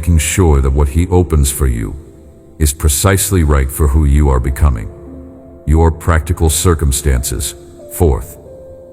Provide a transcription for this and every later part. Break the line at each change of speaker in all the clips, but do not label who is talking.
making sure that what He opens for you is precisely right for who you are becoming. Your practical circumstances. Fourth,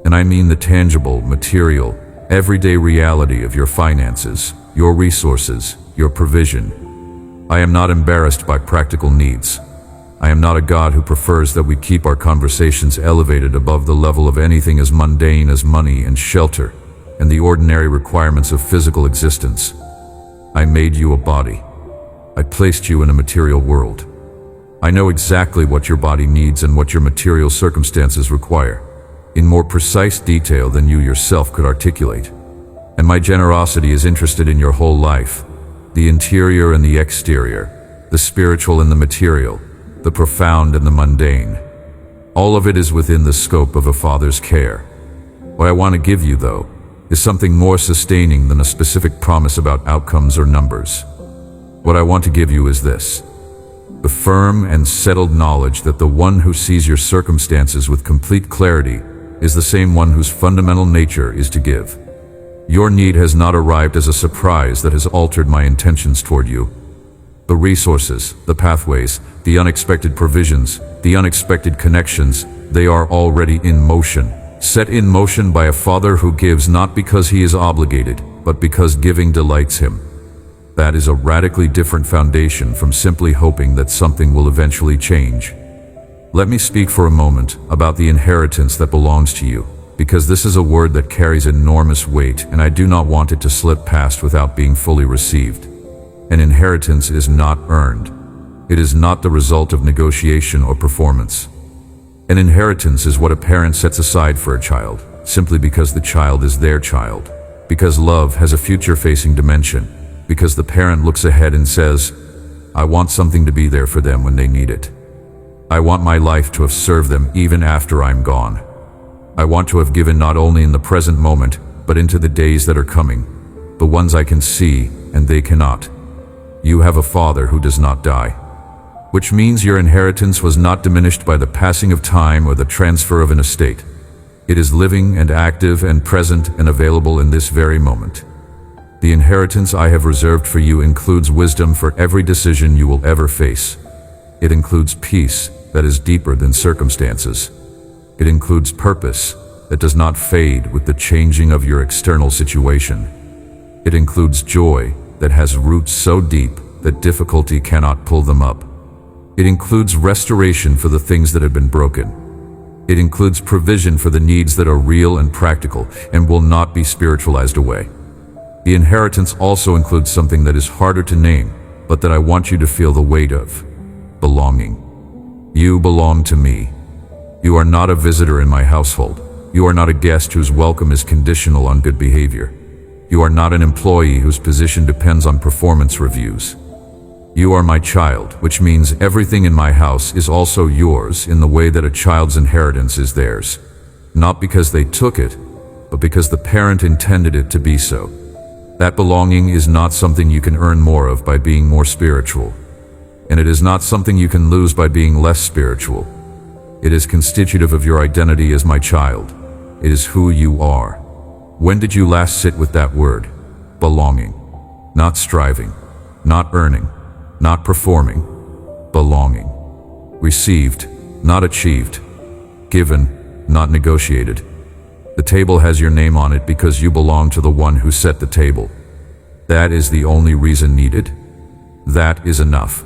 and I mean the tangible, material, everyday reality of your finances, your resources, your provision. I am not embarrassed by practical needs. I am not a God who prefers that we keep our conversations elevated above the level of anything as mundane as money and shelter and the ordinary requirements of physical existence. I made you a body. I placed you in a material world. I know exactly what your body needs and what your material circumstances require, in more precise detail than you yourself could articulate. And my generosity is interested in your whole life, the interior and the exterior, the spiritual and the material, the profound and the mundane. All of it is within the scope of a father's care. What I want to give you, though, is something more sustaining than a specific promise about outcomes or numbers. What I want to give you is this: the firm and settled knowledge that the one who sees your circumstances with complete clarity is the same one whose fundamental nature is to give. Your need has not arrived as a surprise that has altered my intentions toward you. The resources, the pathways, the unexpected provisions, the unexpected connections, they are already in motion, set in motion by a Father who gives not because He is obligated, but because giving delights Him. That is a radically different foundation from simply hoping that something will eventually change. Let me speak for a moment about the inheritance that belongs to you, because this is a word that carries enormous weight, and I do not want it to slip past without being fully received. An inheritance is not earned. It is not the result of negotiation or performance. An inheritance is what a parent sets aside for a child, simply because the child is their child, because love has a future-facing dimension, because the parent looks ahead and says, I want something to be there for them when they need it. I want my life to have served them even after I'm gone. I want to have given not only in the present moment, but into the days that are coming, the ones I can see and they cannot. You have a Father who does not die, which means your inheritance was not diminished by the passing of time or the transfer of an estate. It is living and active and present and available in this very moment. The inheritance I have reserved for you includes wisdom for every decision you will ever face. It includes peace that is deeper than circumstances. It includes purpose that does not fade with the changing of your external situation. It includes joy that has roots so deep that difficulty cannot pull them up. It includes restoration for the things that have been broken. It includes provision for the needs that are real and practical and will not be spiritualized away. The inheritance also includes something that is harder to name, but that I want you to feel the weight of: belonging. You belong to me. You are not a visitor in my household. You are not a guest whose welcome is conditional on good behavior. You are not an employee whose position depends on performance reviews. You are my child, which means everything in my house is also yours in the way that a child's inheritance is theirs. Not because they took it, but because the parent intended it to be so. That belonging is not something you can earn more of by being more spiritual. And it is not something you can lose by being less spiritual. It is constitutive of your identity as my child. It is who you are. When did you last sit with that word? Belonging. Not striving, not earning, not performing. Belonging. Received, not achieved. Given, not negotiated. The table has your name on it because you belong to the one who set the table. That is the only reason needed. That is enough.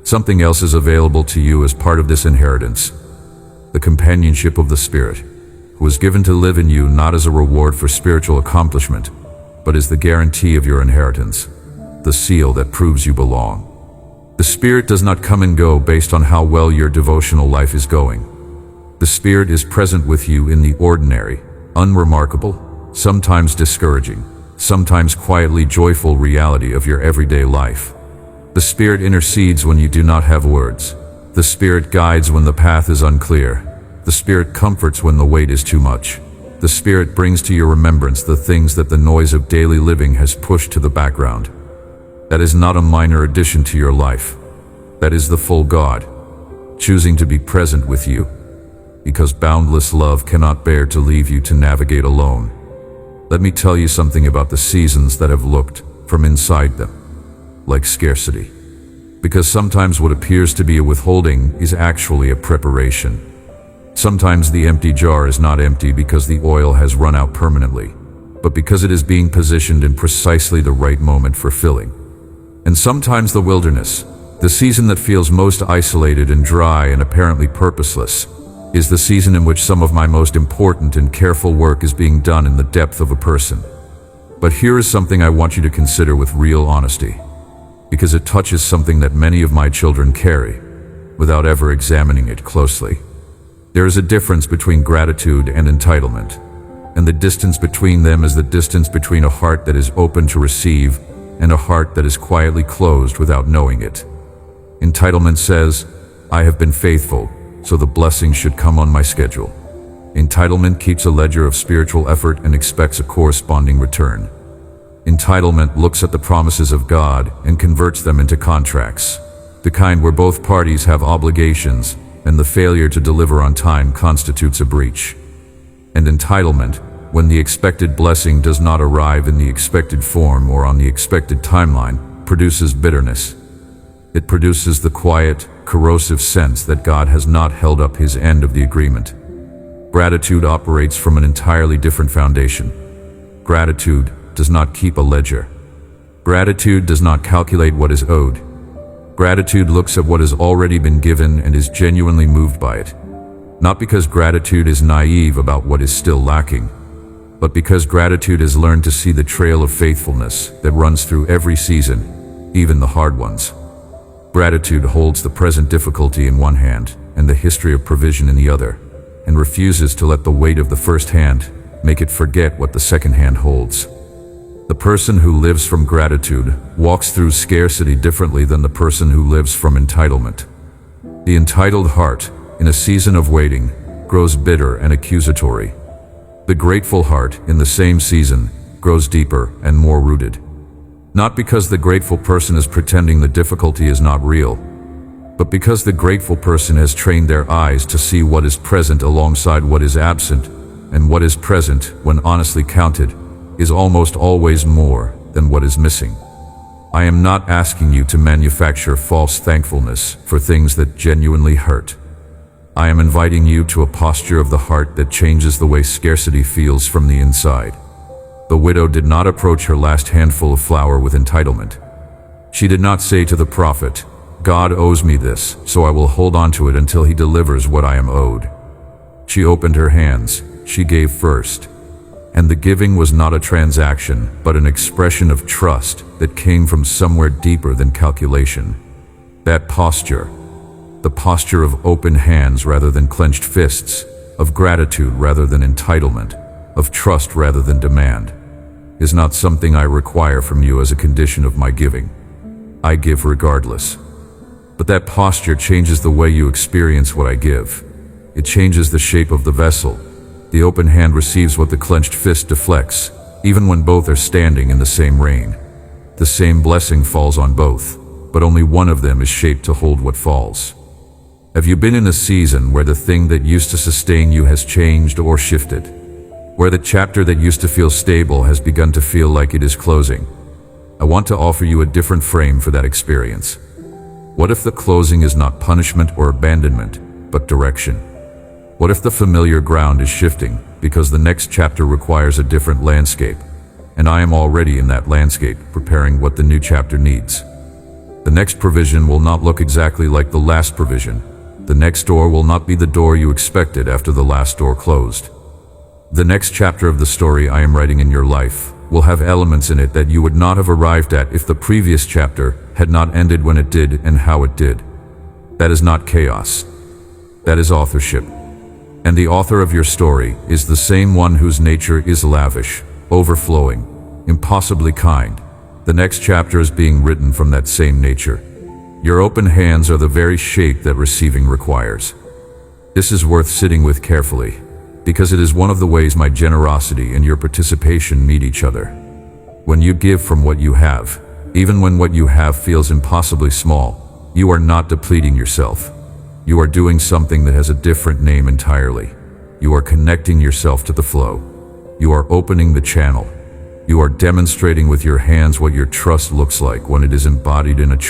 Something else is available to you as part of this inheritance: the companionship of the Spirit, who is given to live in you not as a reward for spiritual accomplishment, but as the guarantee of your inheritance, the seal that proves you belong. The Spirit does not come and go based on how well your devotional life is going. The Spirit is present with you in the ordinary, unremarkable, sometimes discouraging, sometimes quietly joyful reality of your everyday life. The Spirit intercedes when you do not have words. The Spirit guides when the path is unclear. The Spirit comforts when the weight is too much. The Spirit brings to your remembrance the things that the noise of daily living has pushed to the background. That is not a minor addition to your life. That is the full God, choosing to be present with you, because boundless love cannot bear to leave you to navigate alone. Let me tell you something about the seasons that have looked from inside them. like scarcity. Because sometimes what appears to be a withholding is actually a preparation. Sometimes the empty jar is not empty because the oil has run out permanently, but because it is being positioned in precisely the right moment for filling. And sometimes the wilderness, the season that feels most isolated and dry and apparently purposeless, is the season in which some of my most important and careful work is being done in the depth of a person. But here is something I want you to consider with real honesty, because it touches something that many of my children carry, without ever examining it closely. There is a difference between gratitude and entitlement, and the distance between them is the distance between a heart that is open to receive and a heart that is quietly closed without knowing it. Entitlement says, "I have been faithful, so the blessing should come on my schedule." Entitlement keeps a ledger of spiritual effort and expects a corresponding return. Entitlement looks at the promises of God and converts them into contracts, the kind where both parties have obligations and the failure to deliver on time constitutes a breach. And entitlement, when the expected blessing does not arrive in the expected form or on the expected timeline, produces bitterness. It produces the quiet, corrosive sense that God has not held up his end of the agreement. Gratitude operates from an entirely different foundation. Gratitude does not keep a ledger. Gratitude does not calculate what is owed. Gratitude looks at what has already been given and is genuinely moved by it. Not because gratitude is naive about what is still lacking, but because gratitude has learned to see the trail of faithfulness that runs through every season, even the hard ones. Gratitude holds the present difficulty in one hand and the history of provision in the other, and refuses to let the weight of the first hand make it forget what the second hand holds. The person who lives from gratitude walks through scarcity differently than the person who lives from entitlement. The entitled heart, in a season of waiting, grows bitter and accusatory. The grateful heart, in the same season, grows deeper and more rooted. Not because the grateful person is pretending the difficulty is not real, but because the grateful person has trained their eyes to see what is present alongside what is absent, and what is present, when honestly counted, is almost always more than what is missing. I am not asking you to manufacture false thankfulness for things that genuinely hurt. I am inviting you to a posture of the heart that changes the way scarcity feels from the inside. The widow did not approach her last handful of flour with entitlement. She did not say to the prophet, "God owes me this, so I will hold on to it until he delivers what I am owed." She opened her hands, she gave first. And the giving was not a transaction, but an expression of trust that came from somewhere deeper than calculation. That posture, the posture of open hands rather than clenched fists, of gratitude rather than entitlement, of trust rather than demand, is not something I require from you as a condition of my giving. I give regardless. But that posture changes the way you experience what I give. It changes the shape of the vessel. The open hand receives what the clenched fist deflects, even when both are standing in the same rain. The same blessing falls on both, but only one of them is shaped to hold what falls. Have you been in a season where the thing that used to sustain you has changed or shifted? Where the chapter that used to feel stable has begun to feel like it is closing? I want to offer you a different frame for that experience. What if the closing is not punishment or abandonment, but direction? What if the familiar ground is shifting because the next chapter requires a different landscape, and I am already in that landscape, preparing what the new chapter needs? The next provision will not look exactly like the last provision. The next door will not be the door you expected after the last door closed. The next chapter of the story I am writing in your life will have elements in it that you would not have arrived at if the previous chapter had not ended when it did and how it did. That is not chaos. That is authorship. And the author of your story is the same one whose nature is lavish, overflowing, impossibly kind. The next chapter is being written from that same nature. Your open hands are the very shape that receiving requires. This is worth sitting with carefully, because it is one of the ways my generosity and your participation meet each other. When you give from what you have, even when what you have feels impossibly small, you are not depleting yourself. You are doing something that has a different name entirely. You are connecting yourself to the flow. You are opening the channel. You are demonstrating with your hands what your trust looks like when it is embodied in a choice.